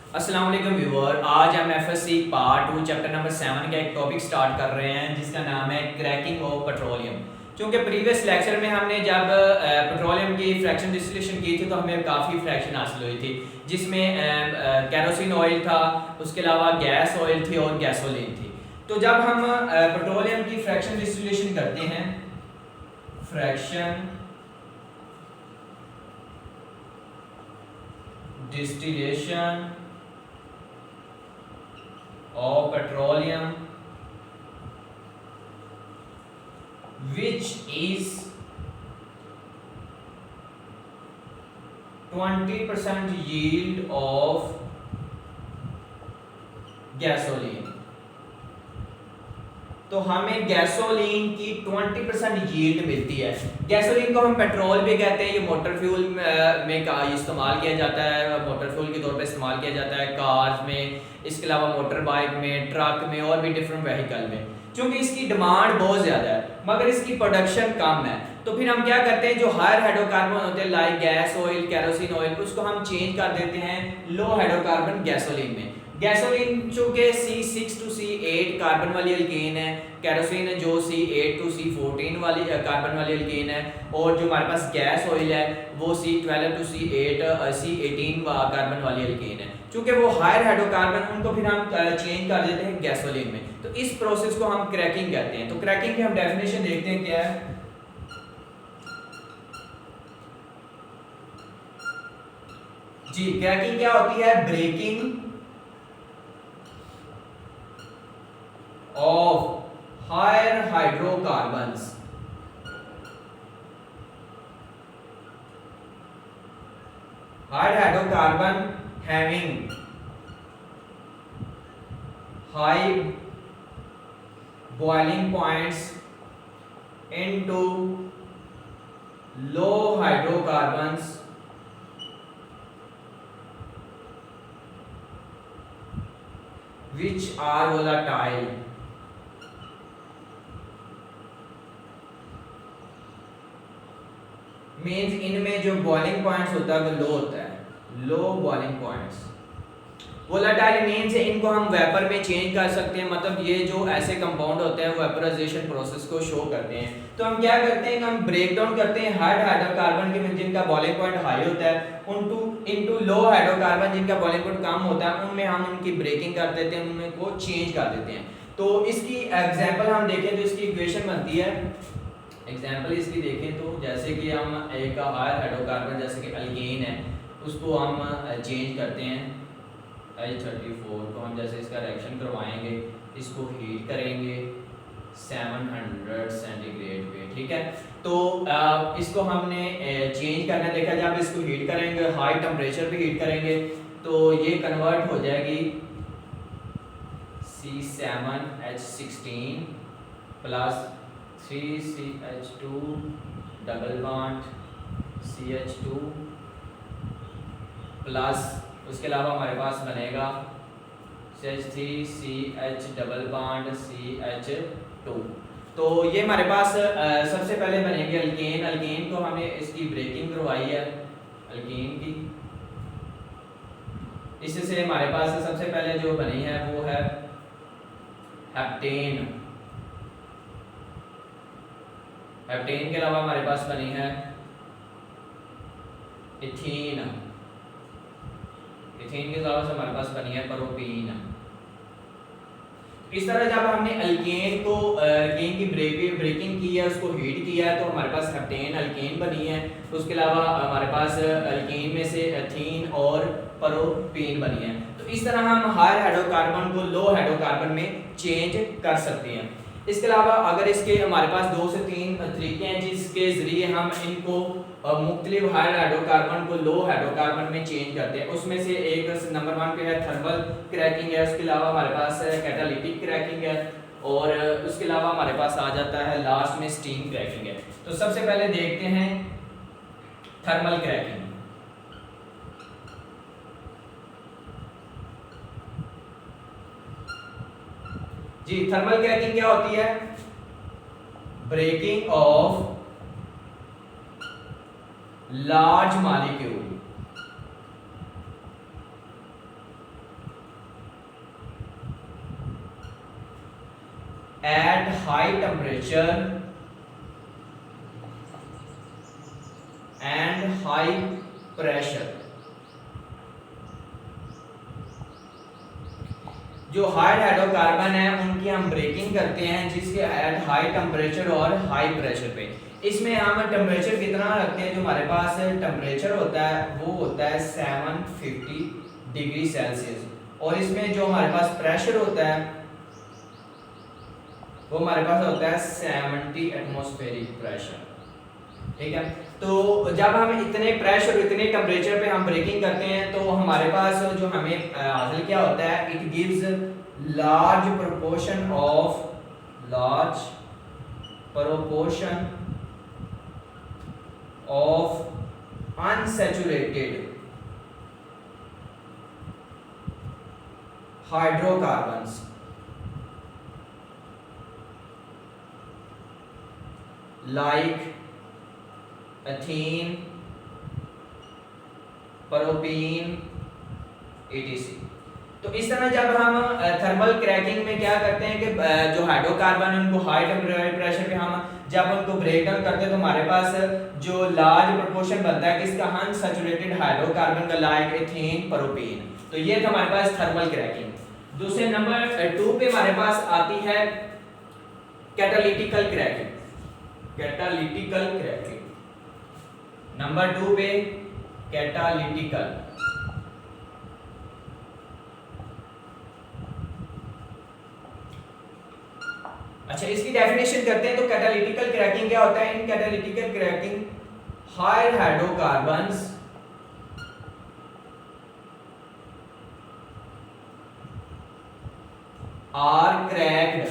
अस्सलाम वालेकुम व्यूअर। आज हम एफएससी पार्ट 2 चैप्टर नंबर 7 का एक टॉपिक स्टार्ट कर रहे हैं जिसका नाम है क्रैकिंग ऑफ पेट्रोलियम। क्योंकि प्रीवियस लेक्चर में हमने जब पेट्रोलियम की फ्रैक्शन डिस्टिलेशन की थी तो हमें काफ़ी फ्रैक्शन हासिल हुई थी, जिसमें कैरोसिन ऑयल था, उसके अलावा गैस ऑयल थी और गैसोलीन थी। तो जब हम पेट्रोलियम की फ्रैक्शन डिस्टिलेशन करते हैं, fraction distillation of petroleum which is 20% yield of gasoline। तो हमें गैसोलीन की 20% यील्ड मिलती है। गैसोलीन को हम पेट्रोल भी कहते हैं, ये मोटर फ्यूल में का इस्तेमाल किया जाता है, मोटर फ्यूल के तौर पे इस्तेमाल किया जाता है कार्स में, इसके अलावा मोटर बाइक में, ट्रक में और भी डिफरेंट व्हीकल में। क्योंकि इसकी डिमांड बहुत ज़्यादा है मगर इसकी प्रोडक्शन कम है, तो फिर हम क्या करते हैं, जो हायर हाइड्रोकार्बन होते हैं like gas oil, kerosene oil, उसको हम चेंज कर देते हैं लो हाइड्रोकार्बन गैसोलीन में। गैसोलीन चूँकि C6 to C8 कार्बन वाली एल्केन है, कैरोसिन जो C8 to C14 वाली कार्बन वाली एल्केन है, और जो हमारे पास गैस ऑयल है वो C12 to C18 कार्बन वाली एल्केन है। चूँकि वो हायर हाइड्रोकार्बन, उनको फिर हम चेंज कर देते हैं गैसोलीन में। तो इस प्रोसेस को हम क्रैकिंग कहते हैं। तो क्रैकिंग की हम डेफिनेशन देखते हैं क्या है। जी, क्रैकिंग क्या होती है? Breaking of higher hydrocarbons having high boiling points into low hydrocarbons which are volatile। Means इनमें जो बॉइलिंग पॉइंट्स होता है वो लो होता है, low boiling points. Volatile means इनको हम वेपर में चेंज कर सकते हैं, मतलब ये जो ऐसे कंपाउंड होते हैं वेपराइजेशन प्रोसेस को शो करते हैं। तो हम क्या करते हैं, हम ब्रेक डाउन करते हैं हाई हाइड्रोकार्बन के जिनका बॉइलिंग पॉइंट हाई होता है इनटू लो हाइड्रोकार्बन जिनका बॉइलिंग पॉइंट कम होता है, उनमें हम उनकी ब्रेकिंग कर देते हैं, उनमें को चेंज कर देते हैं। तो इसकी एग्जाम्पल हम देखें तो इसकी इक्वेशन बनती है, एग्जाम्पल इसकी देखें तो जैसे कि हम एक हायर हाइड्रोकार्बन जैसे कि अल्केन है उसको हम चेंज करते हैं H34 को हम जैसे इसका रिएक्शन करवाएंगे, इसको हीट करेंगे 700 सेंटीग्रेड पे, ठीक है। तो इसको हमने चेंज करना देखा, जब इसको हीट करेंगे हाई टेम्परेचर पे हीट करेंगे तो ये कन्वर्ट हो जाएगी C7H16 plus 3CH2 double bond CH2 plus उसके अलावा हमारे पास बनेगा CH3CH डबल बॉन्ड CH2। तो ये हमारे पास सबसे पहले बनेगी अल्केन। अल्केन को हमने इसकी ब्रेकिंग करवाई है अल्केन की, इससे हमारे पास सबसे पहले जो बनी है वो है हेप्टेन। हेप्टेन के अलावा हमारे पास बनी है इथीन। इथीन के अलावा हमारे पास बनी है प्रोपीन। इस तरह जब हमने अल्केन की ब्रेकिंग की है, उसको हीट किया है, तो हमारे पास हेप्टेन अल्केन बनी है। उसके अलावा हमारे पास अल्केन में से एथीन और प्रोपीन बनी है। तो इस तरह हम हायर हाइड्रोकार्बन को लो हाइड्रोकार्बन में चेंज कर सकते हैं। इसके अलावा अगर इसके हमारे पास 2 से 3 तरीके हैं जिसके ज़रिए हम इनको मुख्तलिफ हायर हाइड्रोकार्बन को लो हाइड्रोकार्बन में चेंज करते हैं। उसमें से एक नंबर 1 पे है थर्मल क्रैकिंग है, उसके अलावा हमारे पास कैटालिटिक क्रैकिंग है, और उसके अलावा हमारे पास आ जाता है लास्ट में स्टीम क्रैकिंग है। तो सबसे पहले देखते हैं थर्मल क्रैकिंग। जी, थर्मल क्रैकिंग क्या होती है? Breaking of large molecule at high temperature and high pressure. जो हार्ड हाइड्रोकार्बन है उनकी हम ब्रेकिंग करते हैं जिसके एट हाई टेम्परेचर और हाई प्रेशर पे। इसमें हम टेम्परेचर कितना रखते हैं, जो हमारे पास टेम्परेचर होता है वो होता है 750 डिग्री सेल्सियस, और इसमें जो हमारे पास प्रेशर होता है वो हमारे पास होता है 70 एटमॉस्फेरिक प्रेशर। ठीक है, तो जब हम इतने प्रेशर इतने टेम्परेचर पे हम ब्रेकिंग करते हैं तो हमारे पास जो हमें हासिल क्या होता है, it gives large proportion of unsaturated hydrocarbons like ethene, propene, etc। तो इस तरह जब हम थर्मल क्रैकिंग में क्या करते हैं कि जो हाइड्रोकार्बन है उनको हाई प्रेशर पे हम जब उनको ब्रेक डाउन करते हैं तो हमारे पास जो लार्ज प्रोपोर्शन बनता है किसका, अनसैचुरेटेड हाइड्रोकार्बन का, लाइक एथीन, प्रोपीन। तो ये था हमारे पास थर्मल क्रैकिंग। दूसरे नंबर 2 पे हमारे पास आती है कैटालिटिकल क्रैकिंग। कैटालिटिकल क्रैकिंग नंबर 2 पे कैटालिटिकल। अच्छा, इसकी डेफिनेशन करते हैं। तो कैटालिटिकल क्रैकिंग क्या होता है? In catalytical cracking higher hydrocarbons are cracked.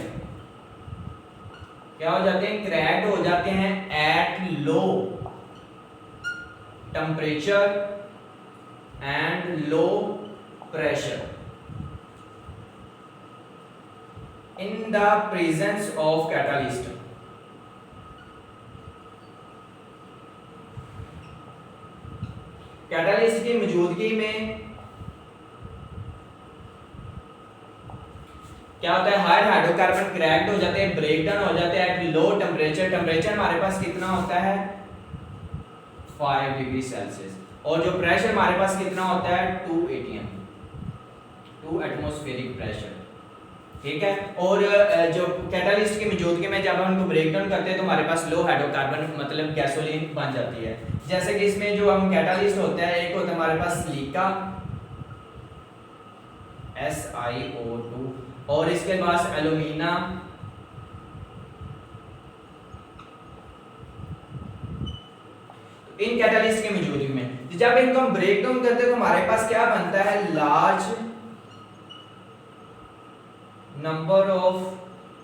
क्या हो जाते हैं? क्रैक्ड हो जाते हैं at low temperature and low pressure in the presence of catalyst। Catalyst की मौजूदगी में क्या होता है? हायर हाइड्रोकार्बन क्रैक्ड हो जाते हैं, ब्रेक डाउन हो जाते हैं एट लो टेम्परेचर। टेम्परेचर हमारे पास कितना होता है? 5 डिग्री सेल्सियस। और जो प्रेशर हमारे पास कितना होता है? 2 atm, 2 एटमॉस्फेरिक प्रेशर। ठीक है, और जो कैटालिस्ट की मौजूदगी में जब हम उनको ब्रेक डाउन करते हैं तो हमारे पास लो हाइड्रोकार्बन मतलब गैसोलीन बन जाती है। जैसे कि इसमें जो हम कैटालिस्ट होता है, एक होता है हमारे पास सिलिका SiO2, और इसके पास एल्यूमिना, इन कैटालिस्ट की मौजूदगी में जब इनको हम ब्रेक डाउन करते हैं तो हमारे पास क्या बनता है? Large number of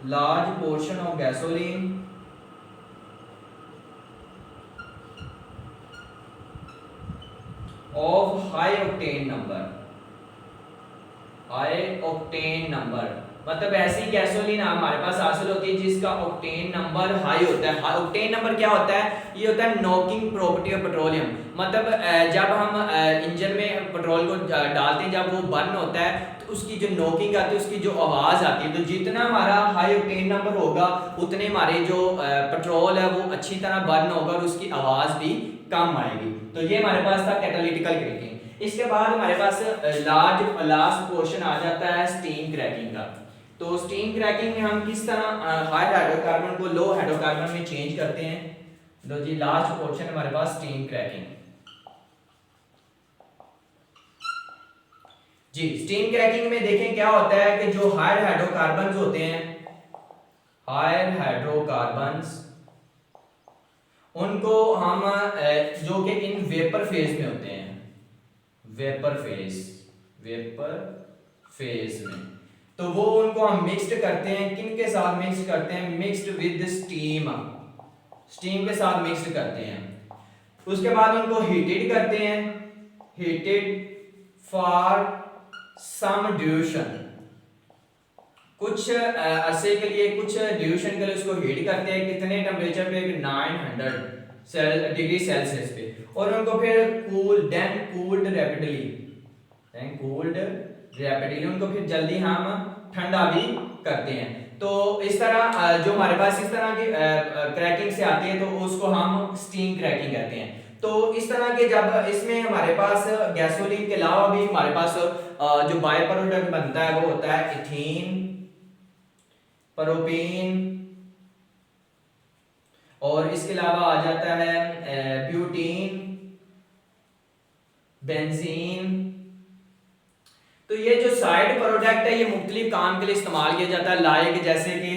large portion of gasoline of high octane number मतलब ऐसी गैसोलीन हमारे पास हासिल होती है जिसका ऑक्टेन नंबर हाई होता है। ऑक्टेन नंबर क्या होता है? ये होता है नॉकिंग प्रॉपर्टी ऑफ पेट्रोलियम। मतलब जब हम इंजन में पेट्रोल को डालते हैं, जब वो बर्न होता है तो उसकी जो नॉकिंग आती है, उसकी जो आवाज़ आती है, तो जितना हमारा हाई ऑक्टेन नंबर होगा उतने हमारे जो पेट्रोल है वो अच्छी तरह बर्न होगा और उसकी आवाज़ भी कम आएगी। तो ये हमारे पास था कैटालिटिकल क्रैकिंग। इसके बाद हमारे पास लास्ट पोर्शन आ जाता है स्टीम क्रैकिंग का। तो स्टीम क्रैकिंग में हम किस तरह हाई हाइड्रोकार्बन को लो हाइड्रोकार्बन में चेंज करते हैं। तो जी लास्ट पोर्शन हमारे पास स्टीम क्रैकिंग। जी स्टीम क्रैकिंग में देखें क्या होता है कि जो हायर हाइड्रोकार्बन्स होते हैं, हायर हाइड्रोकार्बन्स उनको हम जो कि इन वेपर फेज में होते हैं, वेपर फेज में, तो वो उनको हम मिक्स्ड करते हैं। किन के साथ मिक्स करते हैं? मिक्स्ड विद स्टीम के साथ मिक्स करते हैं। उसके बाद उनको हीटेड करते हैं, हीटेड फॉर सम ड्यूरेशन, कुछ अरसे के लिए, कुछ ड्यूरेशन के लिए उसको हीट करते हैं। कितने टेम्परेचर पे? 900 डिग्री सेल्सियस पे। और उनको फिर कूल्ड रैपिडली उनको फिर जल्दी हम ठंडा भी करते हैं। तो इस तरह जो हमारे पास इस तरह की क्रैकिंग से आती है तो उसको हम स्टीम क्रैकिंग कहते हैं। तो इस तरह के जब इसमें हमारे पास गैसोलीन के अलावा भी हमारे पास जो बाय प्रोडक्ट बनता है वो होता है इथीन, प्रोपेन, और इसके अलावा आ जाता है ब्यूटीन, बेंजीन। तो ये जो साइड प्रोडक्ट है ये मुख्तलिफ काम के लिए इस्तेमाल किया जाता है, लाइक जैसे कि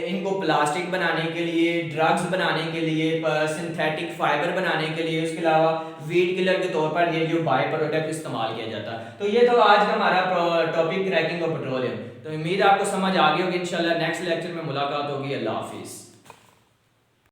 इनको प्लास्टिक बनाने के लिए, ड्रग्स बनाने के लिए, सिंथेटिक फाइबर बनाने के लिए, उसके अलावा वीड किलर के तौर पर ये जो बाय प्रोडक्ट इस्तेमाल किया जाता है। तो ये तो आज का हमारा टॉपिक क्रैकिंग ऑफ पेट्रोलियम। तो उम्मीद है आपको समझ आ गई होगी। इंशाल्लाह नेक्स्ट लेक्चर में मुलाकात होगी। अल्लाह हाफिज़।